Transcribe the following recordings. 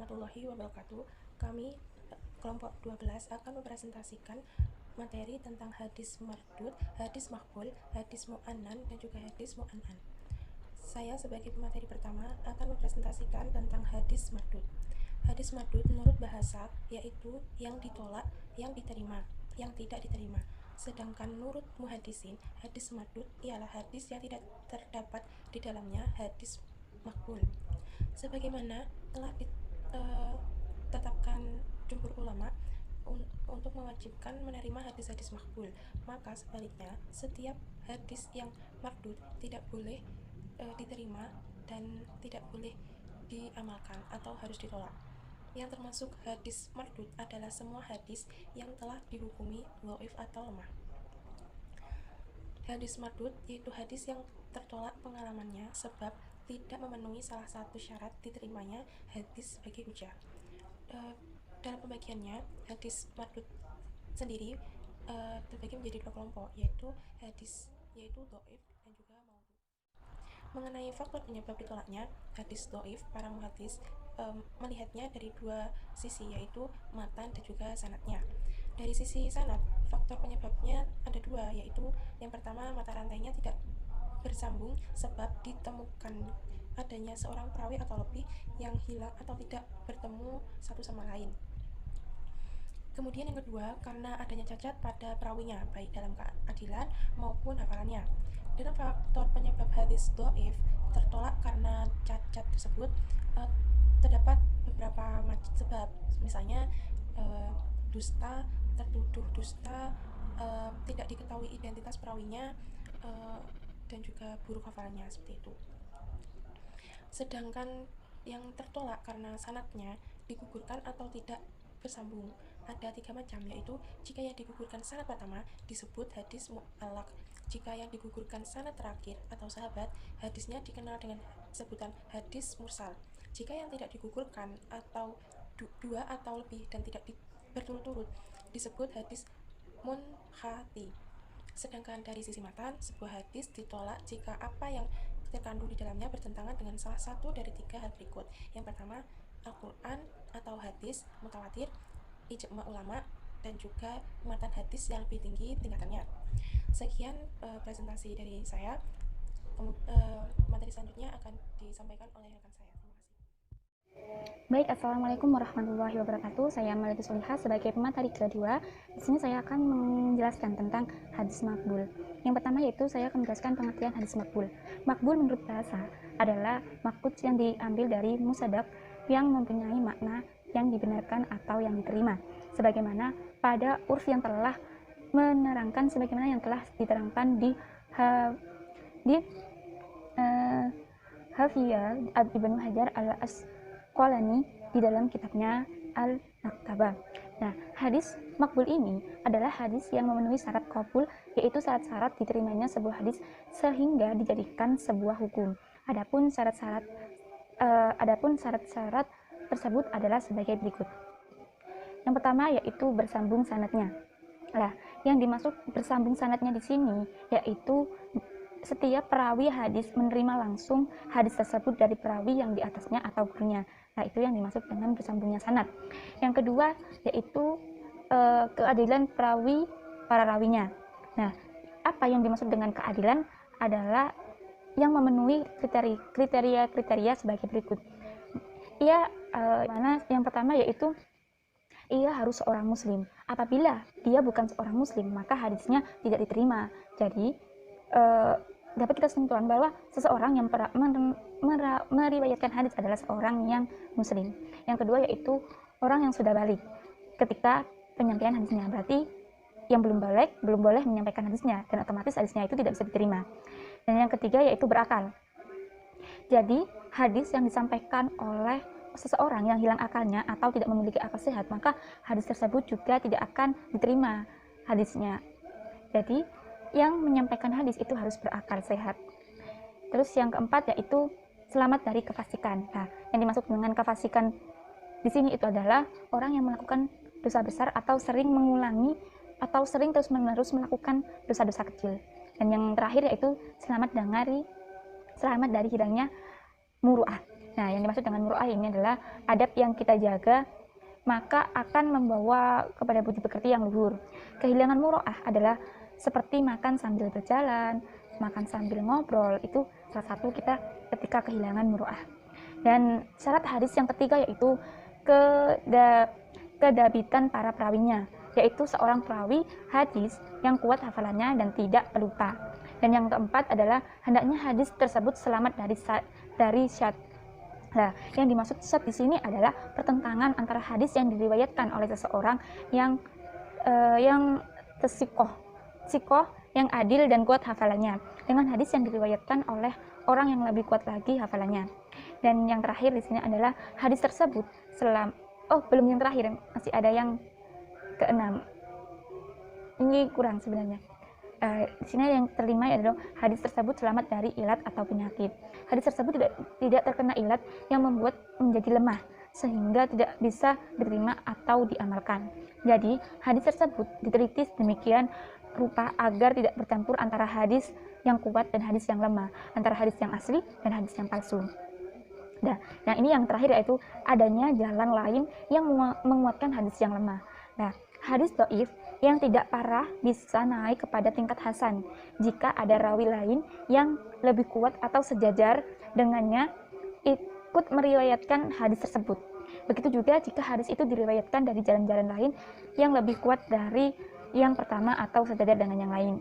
warahmatullahi wabarakatuh. Kami kelompok 12 akan mempresentasikan materi tentang hadis mardud, hadis makbul, hadis mu'annan, dan juga hadis mu'an'an. Saya sebagai pemateri pertama akan mempresentasikan tentang hadis mardud. Hadis mardud menurut bahasa yaitu yang ditolak, yang diterima, yang tidak diterima. Sedangkan menurut muhadisin, hadis mardud ialah hadis yang tidak terdapat di dalamnya hadis makbul. Sebagaimana telah ditetapkan jumhur ulama untuk mewajibkan menerima hadis-hadis makbul, maka sebaliknya setiap hadis yang mardud tidak boleh diterima dan tidak boleh diamalkan atau harus ditolak. Yang termasuk hadis mardud adalah semua hadis yang telah dihukumi dhaif atau lemah. Hadis mardud yaitu hadis yang tertolak pengalamannya sebab tidak memenuhi salah satu syarat diterimanya hadis sebagai hujjah. Dalam pembagiannya, hadis mardud sendiri terbagi menjadi dua kelompok, yaitu hadis dhaif dan juga maudhu. Mengenai faktor penyebab ditolaknya hadis dhaif, para muhadis melihatnya dari dua sisi, yaitu matan dan juga sanadnya. Dari sisi sanad, faktor penyebabnya ada dua, yaitu yang pertama mata rantainya tidak bersambung sebab ditemukan adanya seorang perawi atau lebih yang hilang atau tidak bertemu satu sama lain. Kemudian yang kedua, karena adanya cacat pada perawinya, baik dalam keadilan maupun hafalannya. Dan faktor penyebab hadis dhaif tertolak karena cacat tersebut terdapat beberapa sebab, misalnya dusta, tertuduh dusta, tidak diketahui identitas perawinya, dan juga buruk hafalannya, seperti itu. Sedangkan yang tertolak karena sanadnya digugurkan atau tidak bersambung ada tiga macam, yaitu jika yang digugurkan sanad pertama disebut hadis mu'allaq, jika yang digugurkan sanad terakhir atau sahabat, hadisnya dikenal dengan sebutan hadis mursal, jika yang tidak digugurkan atau dua atau lebih dan tidak berturut-turut disebut hadis munqati. Sedangkan dari sisi matan, sebuah hadis ditolak jika apa yang terkandung di dalamnya bertentangan dengan salah satu dari tiga hal berikut. Yang pertama, Al-Quran atau hadis mutawatir, ijma ulama, dan juga matan hadis yang lebih tinggi tingkatannya. Sekian presentasi dari saya. Materi selanjutnya akan disampaikan oleh rekan saya. Terima kasih. Baik, assalamualaikum warahmatullahi wabarakatuh. Saya Meliti Sulihah sebagai pemateri kedua. Di sini saya akan menjelaskan tentang hadis makbul. Yang pertama yaitu saya akan menjelaskan pengertian hadis makbul. Makbul menurut bahasa adalah makud yang diambil dari musadaq yang mempunyai makna yang dibenarkan atau yang diterima. Sebagaimana pada urf yang telah menerangkan sebagaimana yang telah diterangkan di Hafiyah Ibnu Hajar al-Asqalani di dalam kitabnya Al-Maktabah. Nah, hadis makbul ini adalah hadis yang memenuhi syarat qabul, yaitu syarat-syarat diterimanya sebuah hadis sehingga dijadikan sebuah hukum. Adapun syarat-syarat tersebut adalah sebagai berikut. Yang pertama yaitu bersambung sanadnya. Nah, yang dimaksud bersambung sanadnya di sini yaitu setiap perawi hadis menerima langsung hadis tersebut dari perawi yang di atasnya atau gurunya. Nah, itu yang dimaksud dengan bersambungnya sanad. Yang kedua yaitu keadilan perawi para rawinya. Nah, apa yang dimaksud dengan keadilan adalah yang memenuhi kriteria sebagai berikut. Mana yang pertama yaitu ia harus seorang muslim. Apabila dia bukan seorang muslim, maka hadisnya tidak diterima. Jadi dapat kita simpulkan bahwa seseorang yang meriwayatkan hadis adalah seorang yang muslim. Yang kedua yaitu orang yang sudah balik ketika penyampaian hadisnya, berarti yang belum boleh menyampaikan hadisnya, dan otomatis hadisnya itu tidak bisa diterima. Dan yang ketiga yaitu berakal. Jadi hadis yang disampaikan oleh seseorang yang hilang akalnya atau tidak memiliki akal sehat, maka hadis tersebut juga tidak akan diterima hadisnya. Jadi yang menyampaikan hadis itu harus berakal sehat. Terus yang keempat yaitu selamat dari kefasikan. Nah, yang dimaksud dengan kefasikan di sini itu adalah orang yang melakukan dosa besar atau sering mengulangi atau sering terus-menerus melakukan dosa-dosa kecil. Dan yang terakhir yaitu selamat dari hilangnya muru'ah. Nah, yang dimaksud dengan muru'ah ini adalah adab yang kita jaga maka akan membawa kepada budi pekerti yang luhur. Kehilangan muru'ah adalah seperti makan sambil berjalan, makan sambil ngobrol, itu salah satu kita ketika kehilangan muru'ah. Dan syarat hadis yang ketiga yaitu kedabitan para perawinya, yaitu seorang perawi hadis yang kuat hafalannya dan tidak pelupa. Dan yang keempat adalah hendaknya hadis tersebut selamat dari syad. Nah, yang dimaksud syad di sini adalah pertentangan antara hadis yang diriwayatkan oleh seseorang yang sikoh yang adil dan kuat hafalannya dengan hadis yang diriwayatkan oleh orang yang lebih kuat lagi hafalannya. Dan yang terakhir di sini adalah hadis tersebut belum yang terakhir, masih ada yang keenam. Ini kurang sebenarnya. Di sini yang kelima adalah hadis tersebut selamat dari ilat atau penyakit. Hadis tersebut tidak terkena ilat yang membuat menjadi lemah sehingga tidak bisa diterima atau diamalkan. Jadi hadis tersebut diteliti demikian rupa agar tidak bercampur antara hadis yang kuat dan hadis yang lemah, antara hadis yang asli dan hadis yang palsu. Nah, yang ini yang terakhir yaitu adanya jalan lain yang menguatkan hadis yang lemah. Nah, hadis dhaif yang tidak parah bisa naik kepada tingkat hasan jika ada rawi lain yang lebih kuat atau sejajar dengannya ikut meriwayatkan hadis tersebut. Begitu juga jika hadis itu diriwayatkan dari jalan-jalan lain yang lebih kuat dari yang pertama atau sejajar dengan yang lain.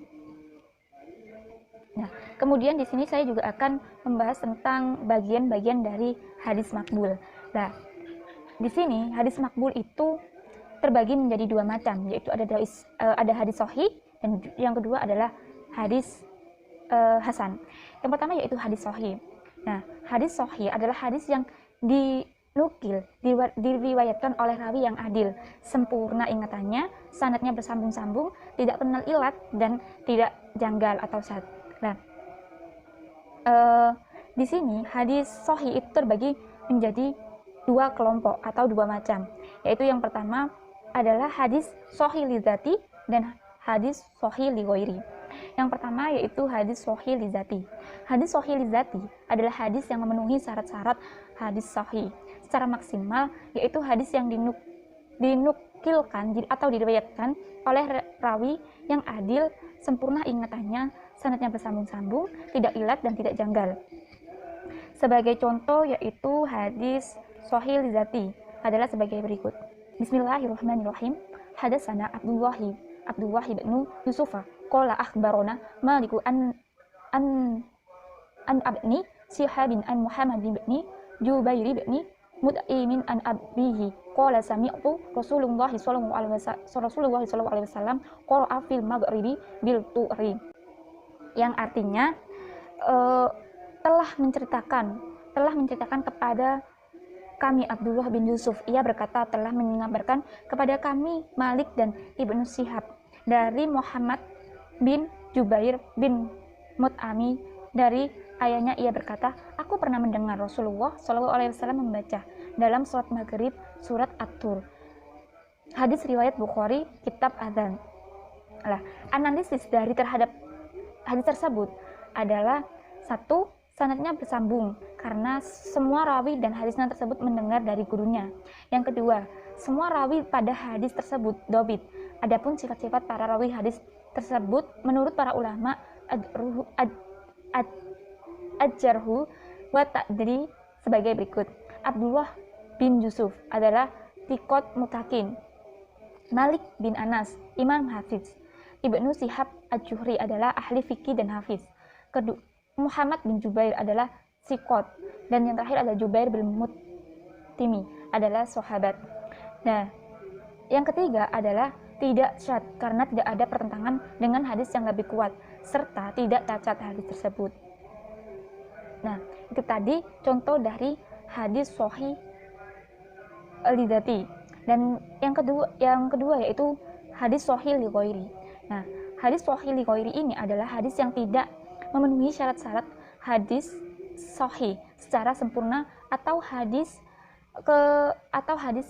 Nah, kemudian di sini saya juga akan membahas tentang bagian-bagian dari hadis makbul. Nah, di sini hadis makbul itu terbagi menjadi dua macam, yaitu ada hadis sahih dan yang kedua adalah hadis hasan. Yang pertama yaitu hadis sahih. Nah, hadis sahih adalah hadis yang diriwayatkan oleh rawi yang adil, sempurna ingatannya, sanadnya bersambung-sambung, tidak kenal ilat dan tidak janggal atau syad. Nah, di sini hadis sahih itu terbagi menjadi dua kelompok atau dua macam, yaitu yang pertama adalah hadis sahih li dzati dan hadis sahih li ghairi. Yang pertama yaitu hadis sahih li dzati. Hadis sahih li dzati adalah hadis yang memenuhi syarat-syarat hadis sahih secara maksimal, yaitu hadis yang dinukilkan atau diriwayatkan oleh rawi yang adil, sempurna ingatannya, sanadnya bersambung-sambung, tidak ilat dan tidak janggal. Sebagai contoh yaitu hadis sahih li dzati adalah sebagai berikut. Bismillahirrahmanirrahim. Hadatsana Abdullah bin Yusufa qala akhbarana Maliku an abni Sihabin an Muhammad bin Jubair bin Mut'imin an abihi qala sami'tu Rasulullah sallallahu alaihi wasallam qara'a fil maghribi bil tu'ri, yang artinya telah menceritakan kepada kami Abdullah bin Yusuf, ia berkata telah mengabarkan kepada kami Malik dan Ibnu Syihab dari Muhammad bin Jubair bin Mut'ami dari ayahnya, ia berkata, aku pernah mendengar Rasulullah SAW membaca dalam sholat maghrib surat At-Tur. Hadis riwayat Bukhari, kitab Adzan. Analisis dari terhadap hadis tersebut adalah satu, sanadnya bersambung karena semua rawi dan hadisnya tersebut mendengar dari gurunya. Yang kedua, semua rawi pada hadis tersebut dobit. Adapun sifat-sifat para rawi hadis tersebut menurut para ulama ad-jarhu wa ta'dri sebagai berikut. Abdullah bin Yusuf adalah thiqat mutakin. Malik bin Anas, imam hafiz. Ibnu Syihab az-Zuhri adalah ahli fikih dan hafiz. Muhammad bin Jubair adalah thiqat, dan yang terakhir adalah Jubair bin Mut'imi adalah sahabat. Nah, yang ketiga adalah tidak syad karena tidak ada pertentangan dengan hadis yang lebih kuat serta tidak cacat hadis tersebut. Nah, itu tadi contoh dari hadis sahih li dzati. Dan yang kedua yaitu hadis sahih li ghairi. Nah, hadis sahih li ghairi ini adalah hadis yang tidak memenuhi syarat-syarat hadis sahih secara sempurna atau hadis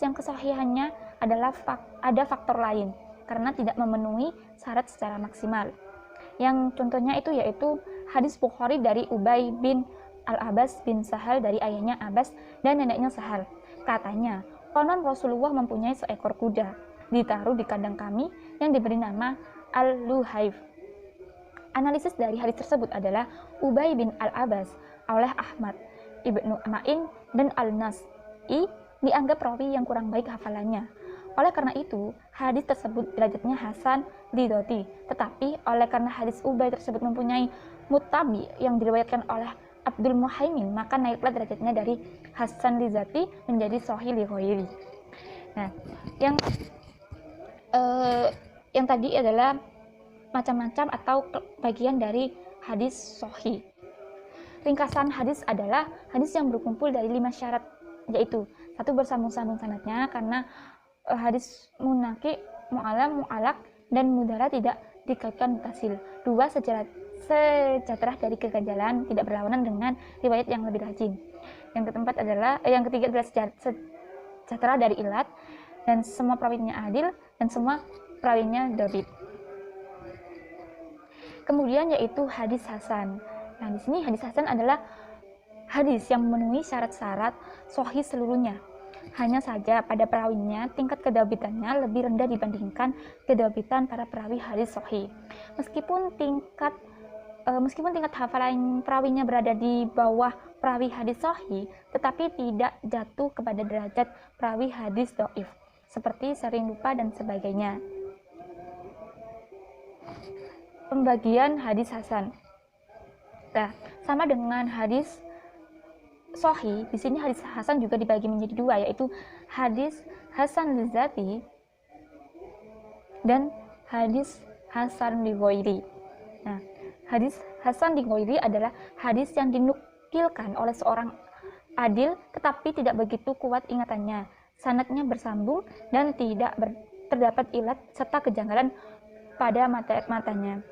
yang kesahihannya adalah ada faktor lain karena tidak memenuhi syarat secara maksimal. Yang contohnya itu yaitu hadis Bukhari dari Ubay bin Al-Abbas bin Sahal dari ayahnya Abbas dan neneknya Sahal. Katanya, konon Rasulullah mempunyai seekor kuda, ditaruh di kandang kami yang diberi nama Al-Luhaif. Analisis dari hadis tersebut adalah Ubay bin Al-Abbas oleh Ahmad, Ibnu Ma'in, dan Al-Nas'i dianggap rawi yang kurang baik hafalannya. Oleh karena itu, hadis tersebut derajatnya Hasan lidhati. Tetapi oleh karena hadis Ubay tersebut mempunyai mutabi yang diriwayatkan oleh Abdul Muhaimin, maka naiklah derajatnya dari Hasan lidhati menjadi Sahih li ghairi. Nah, yang tadi adalah macam-macam atau bagian dari hadis sahih. Ringkasan hadis adalah hadis yang berkumpul dari 5 syarat, yaitu 1 bersambung-sambung sanadnya karena hadis munaki, mu'alam, mu'alak, dan mudara tidak dikaitkan mutasil. 2 sejahtera dari keganjalan, tidak berlawanan dengan riwayat yang lebih rajin. Yang ketiga adalah sejahtera dari ilat, dan semua perawinya adil, dan semua perawinya dhabit. Kemudian yaitu hadis hasan. Nah, di sini hadis hasan adalah hadis yang memenuhi syarat-syarat sahih seluruhnya. Hanya saja pada perawinya tingkat kedabitannya lebih rendah dibandingkan kedabitan para perawi hadis sahih. Meskipun tingkat hafalan perawinya berada di bawah perawi hadis sahih, tetapi tidak jatuh kepada derajat perawi hadis dhaif, seperti sering lupa dan sebagainya. Pembagian hadis hasan. Nah, sama dengan hadis sahih, di sini hadis hasan juga dibagi menjadi 2, yaitu hadis hasan lidzati dan hadis hasan li ghairi. Nah, hadis hasan li ghairi adalah hadis yang dinukilkan oleh seorang adil tetapi tidak begitu kuat ingatannya, sanadnya bersambung dan tidak terdapat ilat serta kejanggalan pada matanya.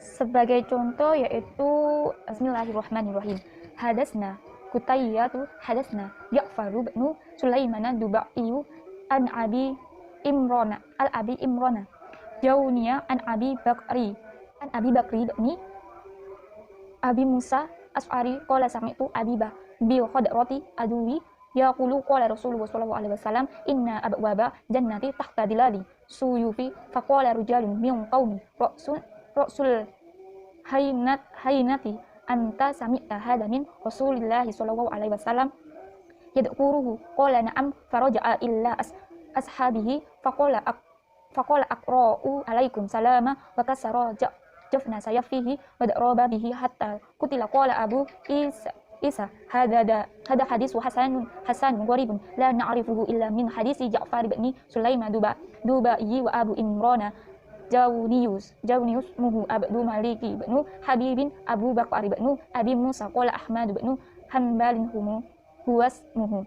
Sebagai contoh yaitu Bismillahirrahmanirrahim. Hadasna Qutayyatu hadasna Ja'faru bin Sulaiman Duba'iyu an Abi Imrana al-Abi Imrana Jauniyah an Abi Bakri bin Abi Musa As'ari qala sami'tu Abi bi Khadrati Aduwi yaqulu qala Rasulullah sallallahu alaihi wasallam inna abwaba jannati tahta dilali suyufi faqala rijalun min qaumi Rasul hainati anta sami'ta hadha min Rasulillah sallallahu alaihi wasallam yadkuruhu qala na'am faraja'a illa ashabihi faqala aqra'u alaikum salama wa kasara jafna sayafihi wa daraba bihi hatta kutila qala Abu Isa hada hadis hasanun gharibun la na'rifuhu illa min hadisi Ja'far bin Sulaiman Dubai wa Abu Imrana Jauniyus muhu Abdu Maliki bin Habibin Abu Bakar bin Abi Musa qala Ahmad bin Hanbalin huwas muhu,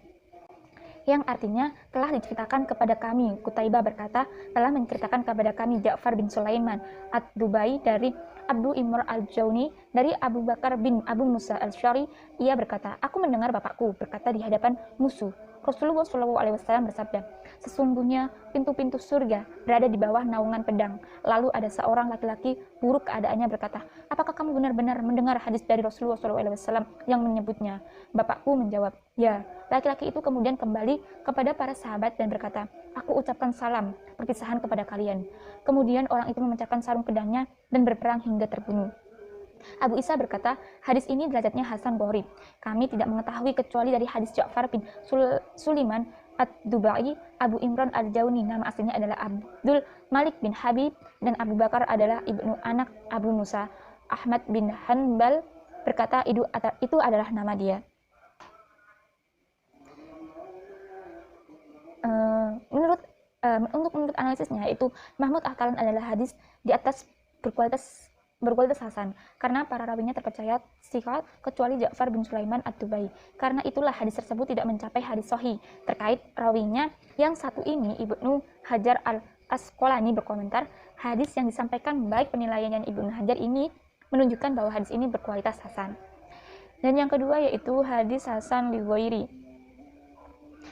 yang artinya telah diceritakan kepada kami. Qutaibah berkata, telah menceritakan kepada kami Ja'far bin Sulaiman Ad-Dubai dari Abdu Imr al-Jauni dari Abu Bakar bin Abu Musa al-Syari. Ia berkata, aku mendengar bapakku berkata di hadapan musuh. Rasulullah SAW bersabda, sesungguhnya pintu-pintu surga berada di bawah naungan pedang. Lalu ada seorang laki-laki buruk keadaannya berkata, apakah kamu benar-benar mendengar hadis dari Rasulullah SAW yang menyebutnya? Bapakku menjawab, ya. Laki-laki itu kemudian kembali kepada para sahabat dan berkata, aku ucapkan salam perpisahan kepada kalian. Kemudian orang itu memecahkan sarung pedangnya dan berperang hingga terbunuh. Abu Isa berkata, hadis ini derajatnya Hasan Gharib. Kami tidak mengetahui kecuali dari hadis Ja'far bin Sulaiman Ad-Dubai, Abu Imran al-Jauni nama aslinya adalah Abdul Malik bin Habib, dan Abu Bakar adalah ibnu anak Abu Musa. Ahmad bin Hanbal berkata itu adalah nama dia. Menurut analisisnya itu Mahmud Ahtalan adalah hadis di atas berkualitas hasan karena para rawinya terpercaya thiqat kecuali Ja'far bin Sulaiman Ad-Dubai. Karena itulah hadis tersebut tidak mencapai hadis sahih. Terkait rawinya yang satu ini, Ibnu Hajar al-Asqalani berkomentar, hadis yang disampaikan baik penilaian Ibnu Hajar ini menunjukkan bahwa hadis ini berkualitas hasan. Dan yang kedua yaitu hadis hasan li ghairi.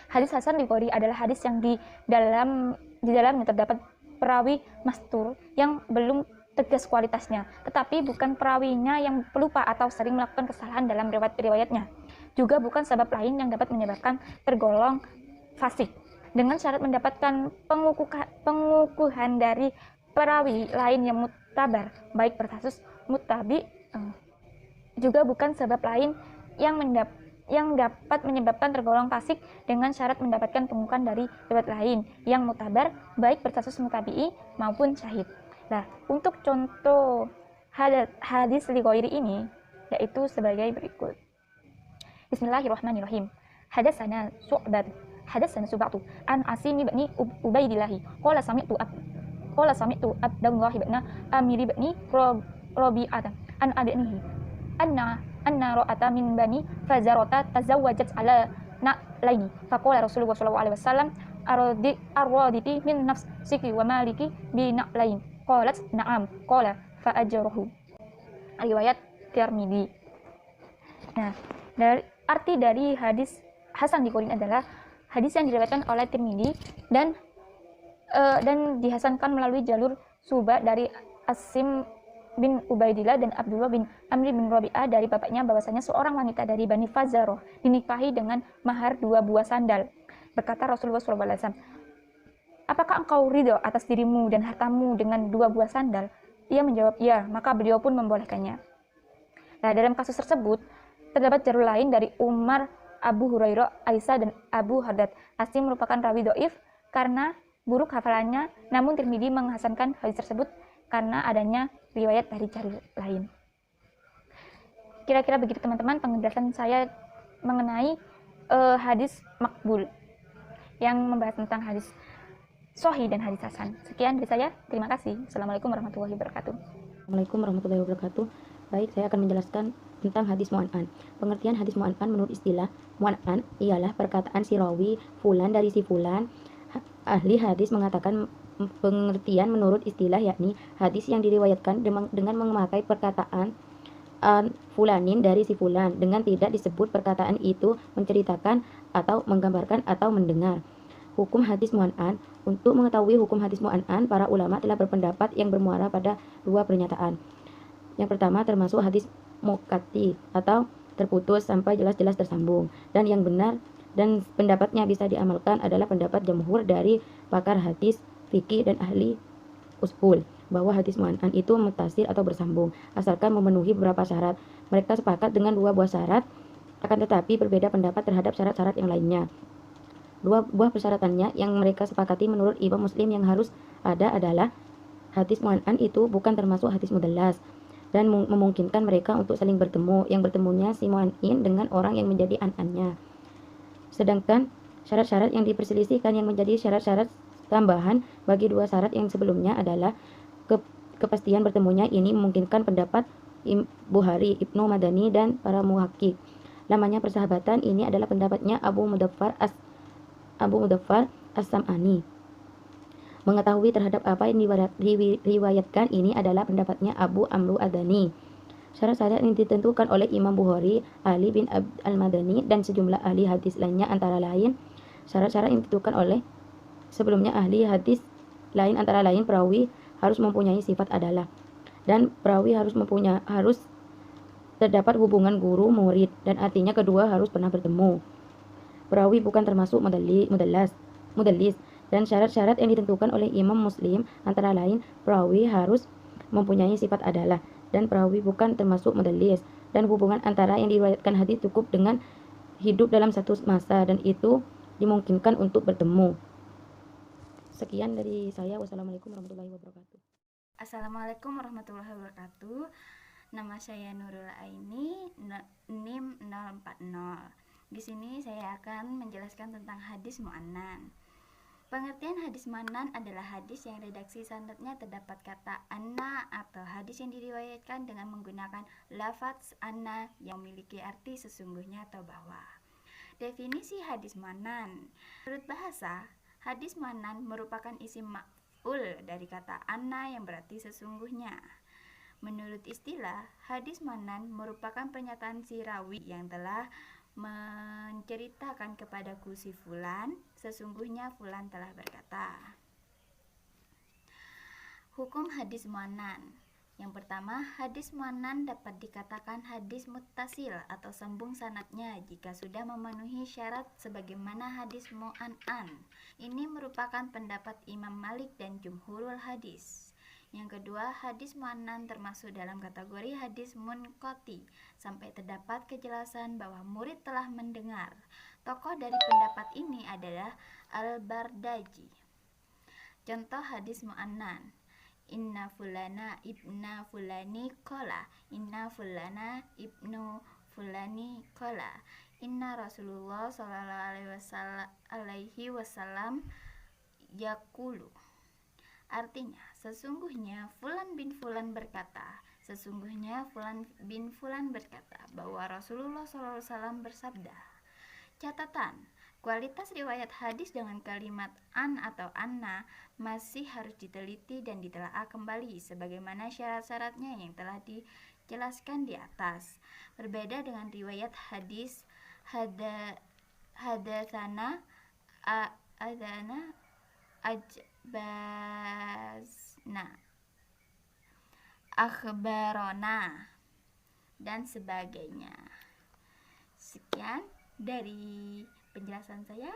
Hadis hasan li ghairi adalah hadis yang di dalamnya terdapat perawi mastur yang belum tegas kualitasnya, tetapi bukan perawinya yang pelupa atau sering melakukan kesalahan dalam riwayatnya. Juga bukan sebab lain yang dapat menyebabkan tergolong fasik. Dengan syarat mendapatkan pengukuhan dari perawi lain yang mutabar, baik berkasus mutabi, juga bukan sebab lain yang dapat menyebabkan tergolong fasik dengan syarat mendapatkan pengukuhan dari riwayat lain yang mutabar, baik berstatus mutabi'i maupun syahid. Nah, untuk contoh hadis li ghairi ini yaitu sebagai berikut. Bismillahirrahmanirrahim. Hadatsana Syu'batu an Asim bin Ubaidillah qala sami'tu Abdullah bin Amir bin Rabi'ah an abihi anna ra'ata min bani Fazarata tazawwajat ala na'laini faqala Rasulullah sallallahu alaihi wasallam arraditi min nafsiki wa maliki bi na'lain qalat na'am qala fa ajruhu. Riwayat Tirmidzi. Nah, arti dari hadis Hasan di Qorin adalah hadis yang diriwayatkan oleh Tirmidzi dan dihasankan melalui jalur Suba dari Asim bin Ubaidillah dan Abdullah bin Amr bin Rabi'ah dari bapaknya bahwasanya seorang wanita dari Bani Fazaroh dinikahi dengan mahar 2 buah sandal. Berkata Rasulullah SAW, apakah engkau ridho atas dirimu dan hartamu dengan 2 buah sandal? Ia menjawab, ya, maka beliau pun membolehkannya. Nah, dalam kasus tersebut, terdapat jalur lain dari Umar, Abu Hurairah, Aisyah, dan Abu Haddad. Asim merupakan rawi do'if karena buruk hafalannya, namun Tirmidzi menghasankan hadis tersebut karena adanya riwayat dari jalur lain. Kira-kira begitu teman-teman penjelasan saya mengenai hadis makbul yang membahas tentang hadis sahih dan hadis hasan. Sekian dari saya, terima kasih. Assalamualaikum warahmatullahi wabarakatuh. Assalamualaikum warahmatullahi wabarakatuh. Baik, saya akan menjelaskan tentang hadis mu'an'an. Pengertian hadis mu'an'an menurut istilah mu'an'an ialah perkataan si rawi fulan dari si fulan. Ahli hadis mengatakan pengertian menurut istilah yakni hadis yang diriwayatkan dengan memakai perkataan fulanin dari si fulan dengan tidak disebut perkataan itu menceritakan atau menggambarkan atau mendengar. Hukum hadis mu'an'an. Untuk mengetahui hukum hadis mu'an'an, para ulama telah berpendapat yang bermuara pada 2 pernyataan. Yang pertama termasuk hadis muqatti atau terputus sampai jelas-jelas tersambung, dan yang benar dan pendapatnya bisa diamalkan adalah pendapat jamhur dari pakar hadis, fikih, dan ahli usul bahwa hadis mu'an'an itu muttasil atau bersambung asalkan memenuhi beberapa syarat. Mereka sepakat dengan 2 buah syarat, akan tetapi berbeda pendapat terhadap syarat-syarat yang lainnya. 2 buah persyaratannya yang mereka sepakati menurut Imam Muslim yang harus ada adalah hadis mu'an'an itu bukan termasuk hadis mudallas dan memungkinkan mereka untuk saling bertemu, yang bertemunya si mu'an'in dengan orang yang menjadi an'annya. Sedangkan syarat-syarat yang diperselisihkan yang menjadi syarat-syarat tambahan bagi 2 syarat yang sebelumnya adalah kepastian bertemunya ini memungkinkan pendapat Bukhari, Ibnu Madani, dan para muhakkik. Lamanya persahabatan ini adalah pendapatnya Abu Mudaffar As-Sam'ani. Mengetahui terhadap apa yang diriwayatkan ini adalah pendapatnya Abu Amru Adani. Syarat-syarat yang ditentukan oleh Imam Bukhari, Ali bin Al-Madani, dan sejumlah ahli hadis lainnya antara lain syarat-syarat yang ditentukan oleh sebelumnya ahli hadis lain antara lain perawi harus mempunyai sifat adalah, dan perawi harus terdapat hubungan guru murid, dan artinya kedua harus pernah bertemu. Perawi bukan termasuk mudallis, dan syarat-syarat yang ditentukan oleh Imam Muslim antara lain perawi harus mempunyai sifat adalah, dan perawi bukan termasuk mudallis, dan hubungan antara yang diriwayatkan hadis cukup dengan hidup dalam satu masa dan itu dimungkinkan untuk bertemu. Sekian dari saya. Wassalamualaikum warahmatullahi wabarakatuh. Assalamualaikum warahmatullahi wabarakatuh. Nama saya Nurul Aini, NIM 040. Di sini saya akan menjelaskan tentang hadis mu'an'an. Pengertian hadis mu'an'an adalah hadis yang redaksi sanadnya terdapat kata anna atau hadis yang diriwayatkan dengan menggunakan lafaz anna yang memiliki arti sesungguhnya atau bahwa. Definisi hadis mu'an'an. Menurut bahasa, hadis mu'an'an merupakan isim maf'ul dari kata anna yang berarti sesungguhnya. Menurut istilah, hadis mu'an'an merupakan pernyataan si rawi yang telah menceritakan kepadaku si fulan, sesungguhnya fulan telah berkata. Hukum hadis mu'annan. Yang pertama, hadis mu'annan dapat dikatakan hadis muttasil atau sambung sanadnya jika sudah memenuhi syarat sebagaimana hadis mu'annan. Ini merupakan pendapat Imam Malik dan jumhurul hadis. Yang kedua, hadis mu'annan termasuk dalam kategori hadis munqati sampai terdapat kejelasan bahwa murid telah mendengar. Tokoh dari pendapat ini adalah Al-Bardaji. Contoh hadis mu'annan: Inna fulana ibna fulani kola, inna fulana ibnu fulani kola, inna Rasulullah sallallahu alaihi wasallam yakulu. Artinya, sesungguhnya Fulan bin Fulan berkata, sesungguhnya Fulan bin Fulan berkata bahwa Rasulullah SAW bersabda. Catatan, kualitas riwayat hadis dengan kalimat an atau anna masih harus diteliti dan ditelaah kembali sebagaimana syarat-syaratnya yang telah dijelaskan di atas. Berbeda dengan riwayat hadis hadatsana adana ajbazna akhbarona dan sebagainya. Sekian dari penjelasan saya.